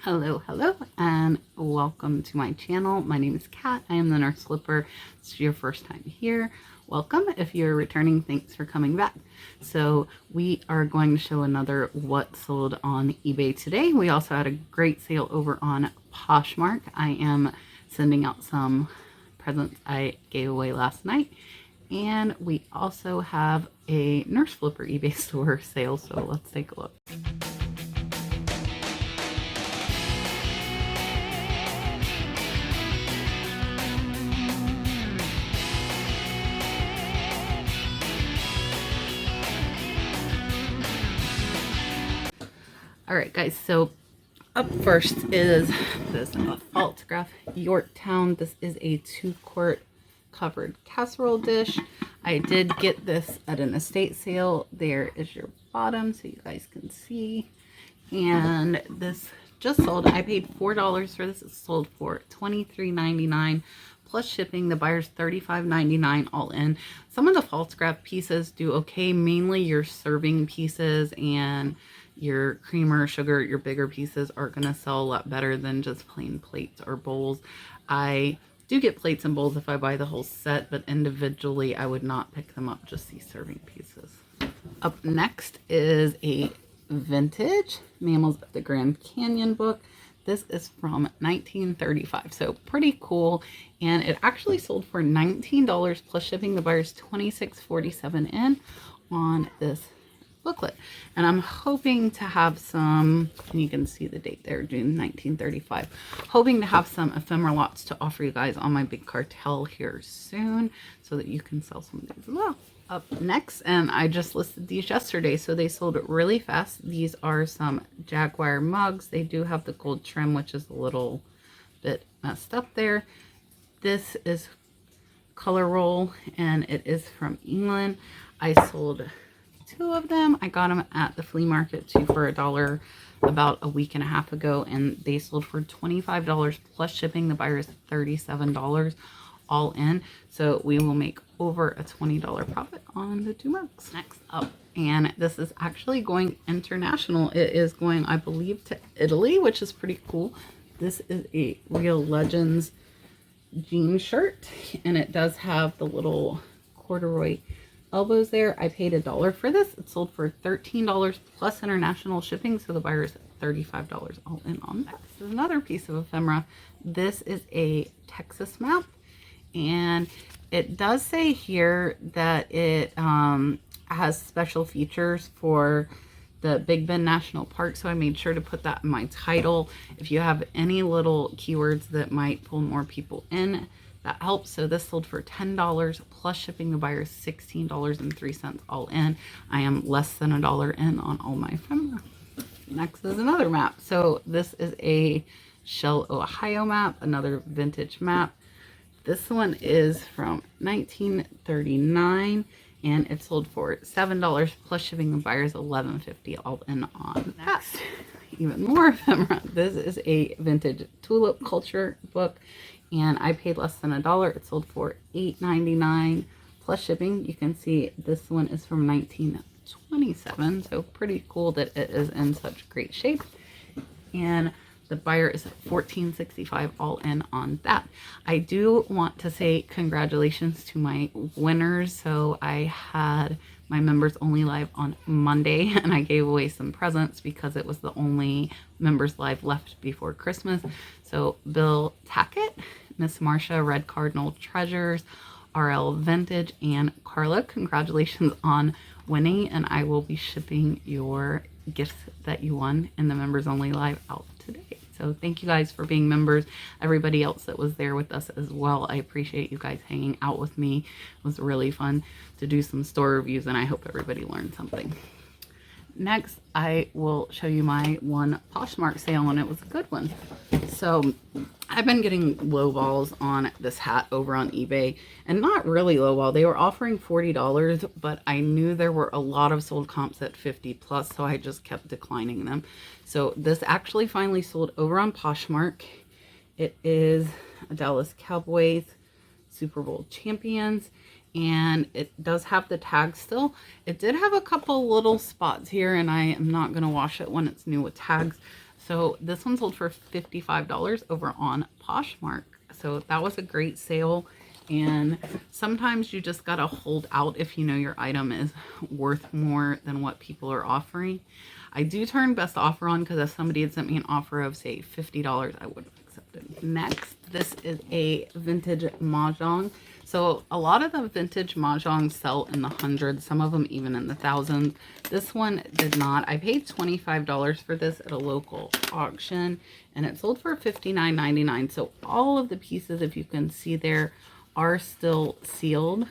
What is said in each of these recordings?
Hello, and welcome to my channel. My name is Kat. I am the Nurse Flipper. If it's your first time here, welcome. If you're returning, thanks for coming back. So we are going to show another what sold on eBay today. We also had a great sale over on Poshmark. I am sending out some presents I gave away last night. And we also have a Nurse Flipper eBay store sale, so let's take a look. All right, guys, so up first is this Falstaff Yorktown. This is a 2-quart covered casserole dish. I did get this at an estate sale. There is your bottom so you guys can see. And this just sold. I paid $4 for this. It sold for $23.99 plus shipping. The buyer's $35.99 all in. Some of the Falstaff pieces do okay, mainly your serving pieces and your creamer, sugar, your bigger pieces are going to sell a lot better than just plain plates or bowls. I do get plates and bowls if I buy the whole set, but individually I would not pick them up, just these serving pieces. Up next is a vintage Mammals of the Grand Canyon book. This is from 1935, so pretty cool, and it actually sold for $19 plus shipping. The buyer's $26.47 in on this booklet, and I'm hoping to have some, and you can see the date there, June 1935, hoping to have some ephemera lots to offer you guys on my big cartel here soon so that you can sell some of these as well. Up next, and I just listed these yesterday, so they sold really fast. These are some Jaguar mugs. They do have the gold trim, which is a little bit messed up there. This is Color Roll, and it is from England. I sold 2 of them. I got them at the flea market, 2 for $1 about a week and a half ago, and they sold for $25 plus shipping. The buyer is $37 all in, so we will make over a $20 profit on the 2 mugs. Next up, and this is actually going international. It is going, I believe, to Italy, which is pretty cool. This is a Real Legends jean shirt, and it does have the little corduroy elbows there. I paid $1 for this. It sold for $13 plus international shipping, so the buyer is $35 all in on that. This is another piece of ephemera. This is a Texas map, and it does say here that it has special features for the Big Bend National Park, so I made sure to put that in my title. If you have any little keywords that might pull more people in, that helps. So this sold for $10 plus shipping. The buyer is $16.03 all in. I am less than $1 in on all my ephemera. Next is another map. So this is a Shell, Ohio map, another vintage map. This one is from 1939, and it sold for $7 plus shipping. The buyer is $11.50 all in on that. Even more ephemera. This is a vintage tulip culture book, and I paid less than $1. It sold for $8.99 plus shipping. You can see this one is from 1927, so pretty cool that it is in such great shape. And the buyer is $14.65 all in on that. I do want to say congratulations to my winners. So I had my members only live on Monday, and I gave away some presents because it was the only members live left before Christmas. So Bill Tackett, Miss Marcia, Red Cardinal Treasures, RL Vintage, and Carla, congratulations on winning, and I will be shipping your gifts that you won in the members only live out today. So thank you guys for being members. Everybody else that was there with us as well, I appreciate you guys hanging out with me. It was really fun to do some store reviews, and I hope everybody learned something. Next, I will show you my one Poshmark sale, and it was a good one. So I've been getting low balls on this hat over on eBay, and not really low ball. They were offering $40, but I knew there were a lot of sold comps at 50 plus, so I just kept declining them. So this actually finally sold over on Poshmark. It is a Dallas Cowboys Super Bowl champions, and it does have the tag still. It did have a couple little spots here, and I am not going to wash it when it's new with tags. So this one sold for $55 over on Poshmark. So that was a great sale. And sometimes you just got to hold out if you know your item is worth more than what people are offering. I do turn best offer on because if somebody had sent me an offer of, say, $50, I would have accepted. Next, this is a vintage mahjong. So a lot of the vintage mahjong sell in the hundreds, some of them even in the thousands. This one did not. I paid $25 for this at a local auction, and it sold for $59.99. So all of the pieces, if you can see there, are still sealed.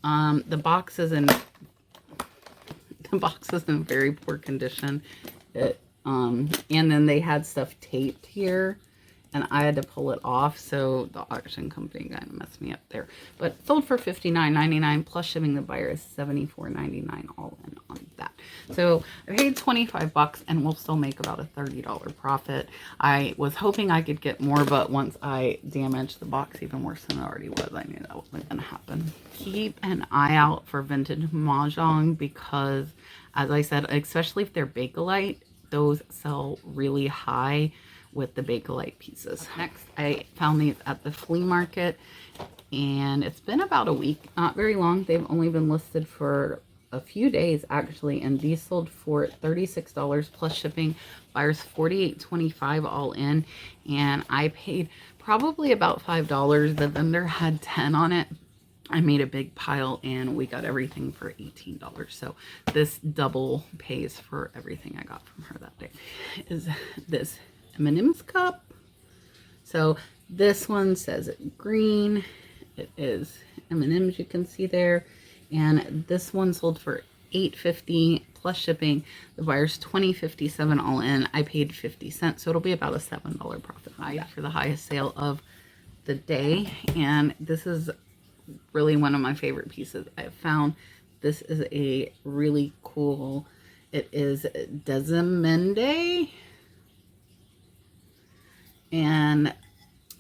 The box is in very poor condition. And then they had stuff taped here, and I had to pull it off, so the auction company kind of messed me up there. But sold for $59.99 plus shipping. The buyer is $74.99 all in on that. So I paid $25 and we'll still make about a $30 profit. I was hoping I could get more, but once I damaged the box even worse than it already was, I knew that wasn't going to happen. Keep an eye out for vintage mahjong because, as I said, especially if they're Bakelite, those sell really high with the Bakelite pieces. Next, I found these at the flea market, and it's been about a week, not very long. They've only been listed for a few days actually, and these sold for $36 plus shipping. Buyers $48.25 all in, and I paid probably about $5. The vendor had 10 on it. I made a big pile and we got everything for $18. So this double pays for everything I got from her that day. Is this M&M's cup. So this one says green. It is M&M's, you can see there. And this one sold for $8.50 plus shipping. The buyer's $20.57 all in. I paid 50 cents. So it'll be about a $7 profit for the highest sale of the day. And this is really one of my favorite pieces I've found. This is a really cool, it is Desamende, and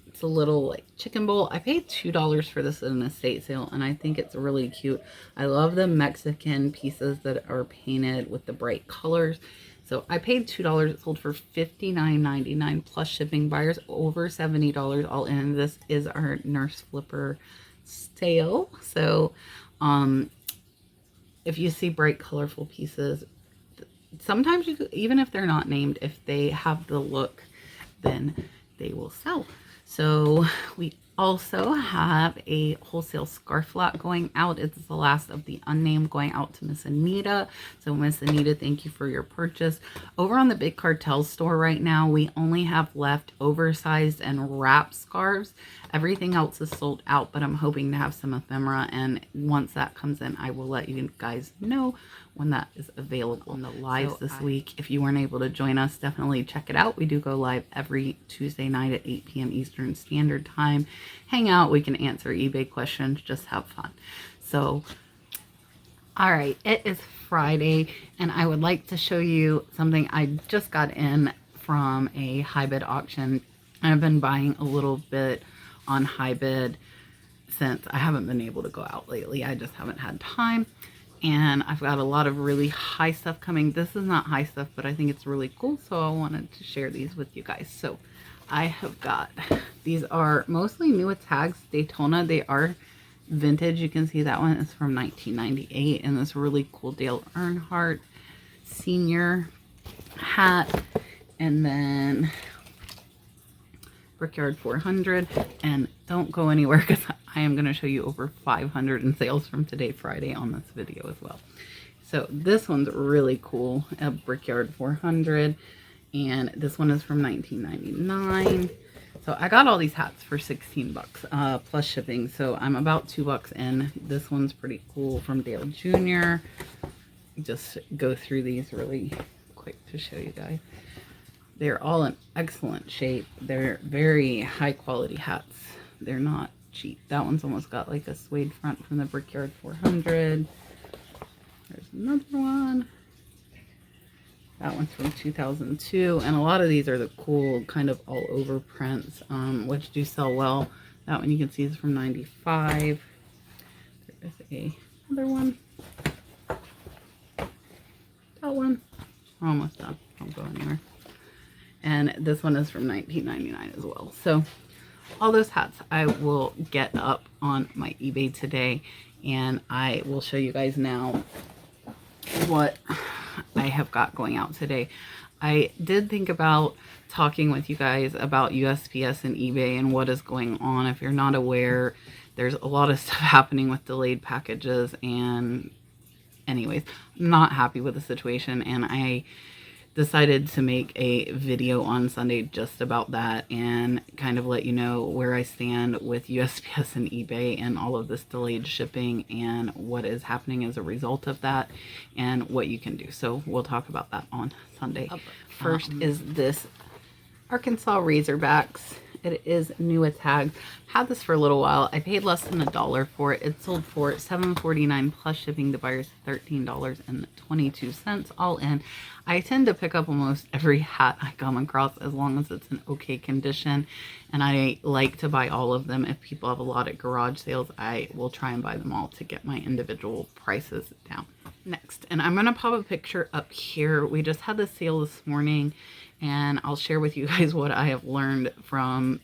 it's a little like chicken bowl. I paid $2 for this at an estate sale, and I think it's really cute. I love the Mexican pieces that are painted with the bright colors. So I paid $2. It sold for $59.99 plus shipping. Buyers over $70 all in. This is our Nurse Flipper sale. So if you see bright colorful pieces, sometimes you could, even if they're not named, if they have the look, then they will sell. So we also have a wholesale scarf lot going out. It's the last of the unnamed, going out to Miss Anita. So Miss Anita, thank you for your purchase. Over on the Big Cartel store right now, we only have left oversized and wrap scarves. Everything else is sold out, but I'm hoping to have some ephemera, and once that comes in, I will let you guys know when that is available. In the lives this week, if you weren't able to join us, definitely check it out. We do go live every Tuesday night at 8 p.m. Eastern Standard Time. Hang out, we can answer eBay questions, just have fun. So, all right, it is Friday, and I would like to show you something I just got in from a high bid auction. I've been buying a little bit on high bid since I haven't been able to go out lately. I just haven't had time, and I've got a lot of really high stuff coming. This is not high stuff, but I think it's really cool, so I wanted to share these with you guys. So I have got, these are mostly new with tags, Daytona. They are vintage. You can see that one is from 1998, and this really cool Dale Earnhardt senior hat, and then Brickyard 400. And don't go anywhere because I am going to show you over 500 in sales from today, Friday, on this video as well. So this one's really cool, a Brickyard 400, and this one is from 1999. So I got all these hats for 16 bucks plus shipping, so I'm about $2 in. This one's pretty cool, from Dale Jr. Just go through these really quick to show you guys. They're all in excellent shape. They're very high quality hats. They're not cheap. That one's almost got like a suede front from the Brickyard 400. There's another one. That one's from 2002. And a lot of these are the cool kind of all over prints, which do sell well. That one you can see is from 95. There is another one. That one. We're almost done. Don't go anywhere. And this one is from $19.99 as well. So all those hats I will get up on my eBay today, and I will show you guys now what I have got going out today. I did think about talking with you guys about USPS and eBay and what is going on. If you're not aware, there's a lot of stuff happening with delayed packages, and anyways, I'm not happy with the situation, and I decided to make a video on Sunday just about that and kind of let you know where I stand with USPS and eBay and all of this delayed shipping and what is happening as a result of that and what you can do. So we'll talk about that on Sunday. First is this Arkansas Razorbacks. It is new with tags. Had this for a little while. I paid less than $1 for it. It sold for $7.49 plus shipping to buyers, $13.22 all in. I tend to pick up almost every hat I come across as long as it's in okay condition, and I like to buy all of them. If people have a lot at garage sales, I will try and buy them all to get my individual prices down. Next, and I'm going to pop a picture up here. We just had the sale this morning, and I'll share with you guys what I have learned from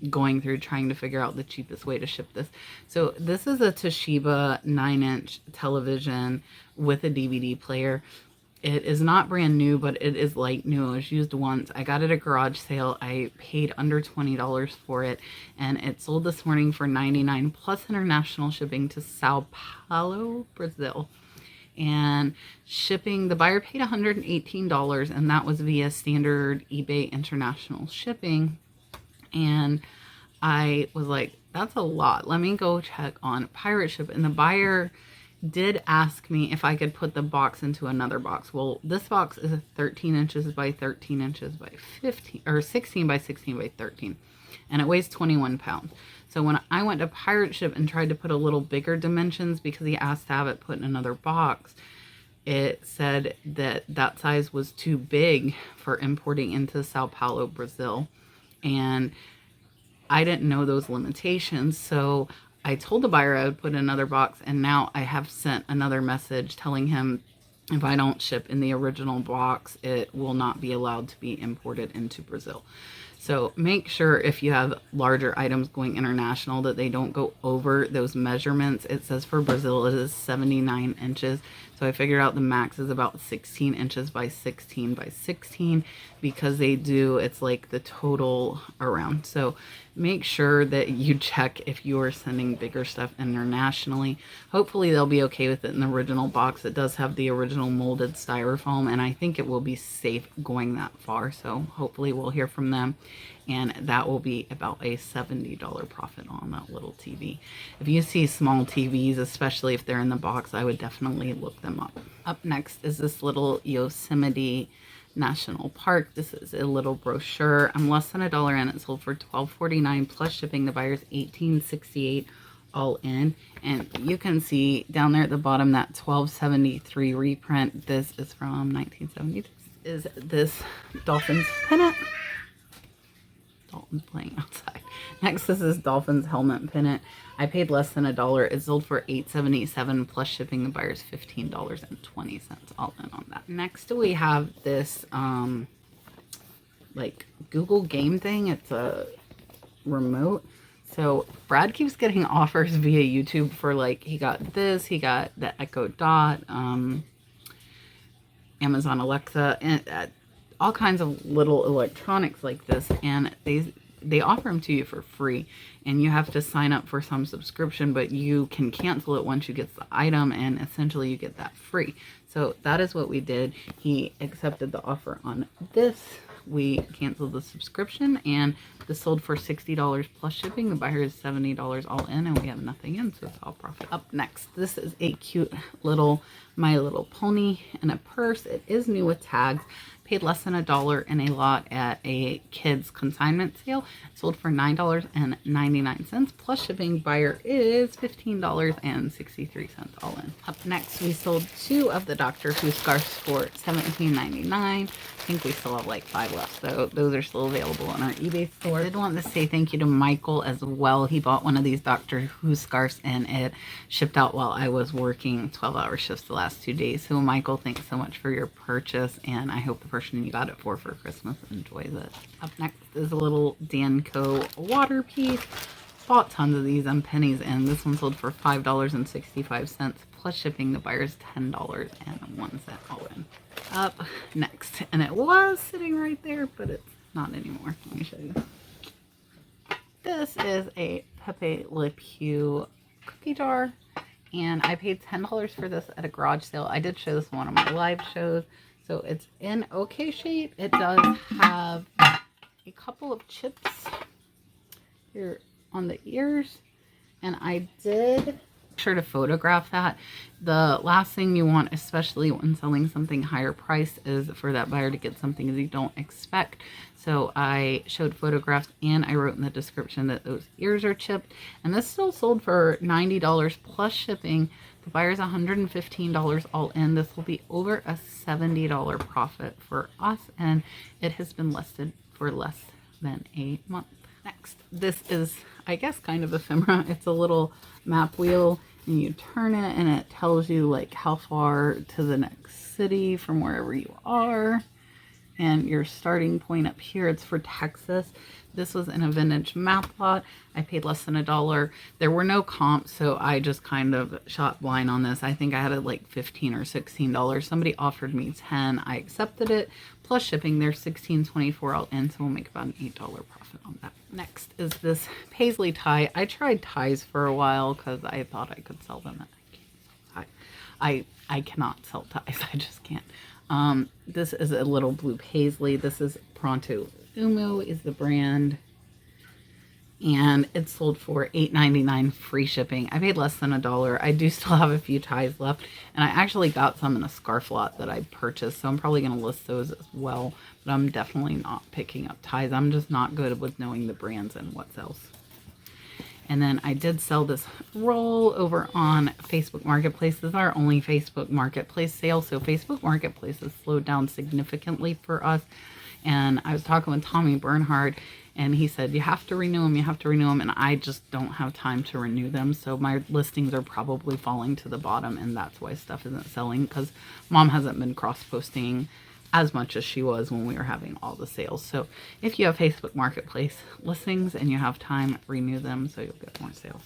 going through trying to figure out the cheapest way to ship this. So this is a Toshiba 9-inch television with a DVD player. It is not brand new, but it is like new. It was used once. I got it at a garage sale. I paid under $20 for it, and it sold this morning for $99 plus international shipping to Sao Paulo, Brazil. And shipping, the buyer paid $118, and that was via standard eBay international shipping. And I was like, that's a lot. Let me go check on Pirate Ship. And the buyer did ask me if I could put the box into another box. Well, this box is 13 inches by 13 inches by 15, or 16 by 16 by 13. And it weighs 21 pounds. So when I went to Pirate Ship and tried to put a little bigger dimensions because he asked to have it put in another box, it said that that size was too big for importing into Sao Paulo, Brazil. And I didn't know those limitations. So I told the buyer I would put in another box, and now I have sent another message telling him if I don't ship in the original box, it will not be allowed to be imported into Brazil. So make sure if you have larger items going international that they don't go over those measurements. It says for Brazil it is 79 inches. So I figured out the max is about 16 inches by 16 by 16 because they do, it's like the total around. So make sure that you check if you are sending bigger stuff internationally. Hopefully they'll be okay with it in the original box. It does have the original molded styrofoam, and I think it will be safe going that far. So hopefully we'll hear from them, and that will be about a $70 profit on that little TV. If you see small TVs, especially if they're in the box, I would definitely look them up. Up next is this little Yosemite National Park. This is a little brochure. I'm less than $1 in. It sold for $12.49 plus shipping. The buyer's $18.68 all in. And you can see down there at the bottom that 1273 reprint. This is from 1970. Is this Dolphins pennant. Dalton's playing outside. Next, this is Dolphins helmet pennant. I paid less than $1. It sold for $8.77 plus shipping. The buyer's $15.20 all in on that. Next, we have this like Google game thing. It's a remote. So Brad keeps getting offers via YouTube for, like, he got this, he got the Echo Dot, Amazon Alexa, and all kinds of little electronics like this, and they offer them to you for free, and you have to sign up for some subscription, but you can cancel it once you get the item, and essentially you get that free. So that is what we did. He accepted the offer on this. We canceled the subscription, and this sold for $60 plus shipping. The buyer is $70 all in, and we have nothing in, so it's all profit. Up next, this is a cute little My Little Pony in a purse. It is new with tags. Paid less than $1 in a lot at a kids consignment sale. Sold for $9.99 plus shipping. Buyer is $15.63 all in. Up next, we sold 2 of the Doctor Who scarves for $17.99. I think we still have like 5 left, so those are still available on our eBay store. I did want to say thank you to Michael as well. He bought one of these Doctor Who scarves and it shipped out while I was working 12-hour shifts the last 2 days. So Michael, thanks so much for your purchase, and I hope the person you got it for Christmas enjoys it. Up next is a little Danco water piece. Bought tons of these on pennies, and this one sold for $5.65 plus shipping. The buyer's $10.01 all in. Up next, and it was sitting right there, but it's not anymore. Let me show you. This is a Pepe Le Pew cookie jar, and I paid $10 for this at a garage sale. I did show this in one of my live shows, so it's in okay shape. It does have a couple of chips here on the ears, and I did make sure to photograph that. The last thing you want, especially when selling something higher price, is for that buyer to get something that you don't expect. So I showed photographs and I wrote in the description that those ears are chipped, and this still sold for $90 plus shipping. The buyer's $115 all in. This will be over a $70 profit for us, and it has been listed for less than a month. Next, this is, I guess, kind of ephemera. It's a little map wheel, and you turn it and it tells you like how far to the next city from wherever you are, and your starting point up here, it's for Texas. This was in a vintage map lot. I paid less than $1. There were no comps, so I just kind of shot blind on this. I think I had it like $15 or $16. Somebody offered me $10. I accepted it. Plus shipping, they're $16.24 all in, so we'll make about an $8 profit on that. Next is this paisley tie. I tried ties for a while because I thought I could sell them. I cannot sell ties. I just can't. This is a little blue paisley. This is Pronto Umo is the brand, and it sold for $8.99 free shipping. I paid less than $1. I do still have a few ties left, and I actually got some in a scarf lot that I purchased, so I'm probably going to list those as well, but I'm definitely not picking up ties. I'm just not good with knowing the brands and what sells. And then I did sell this roll over on Facebook Marketplace. This is our only Facebook Marketplace sale. So Facebook Marketplace has slowed down significantly for us. And I was talking with Tommy Bernhard, and he said, you have to renew them, you have to renew them. And I just don't have time to renew them. So my listings are probably falling to the bottom, and that's why stuff isn't selling, because Mom hasn't been cross-posting as much as she was when we were having all the sales. So if you have Facebook Marketplace listings and you have time, renew them so you'll get more sales.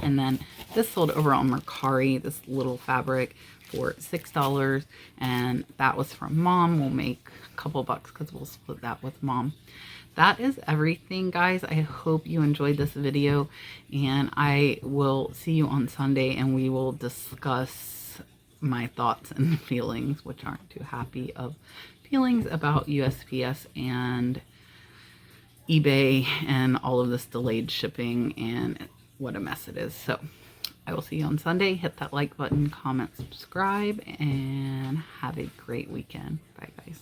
And then this sold over on Mercari, this little fabric for $6, and that was from Mom. We'll make a couple bucks because we'll split that with Mom. That is everything, guys. I hope you enjoyed this video, and I will see you on Sunday, and we will discuss my thoughts and feelings, which aren't too happy, of feelings about USPS and eBay and all of this delayed shipping and what a mess it is. So I will see you on Sunday. Hit that like button, comment, subscribe, and have a great weekend. Bye, guys.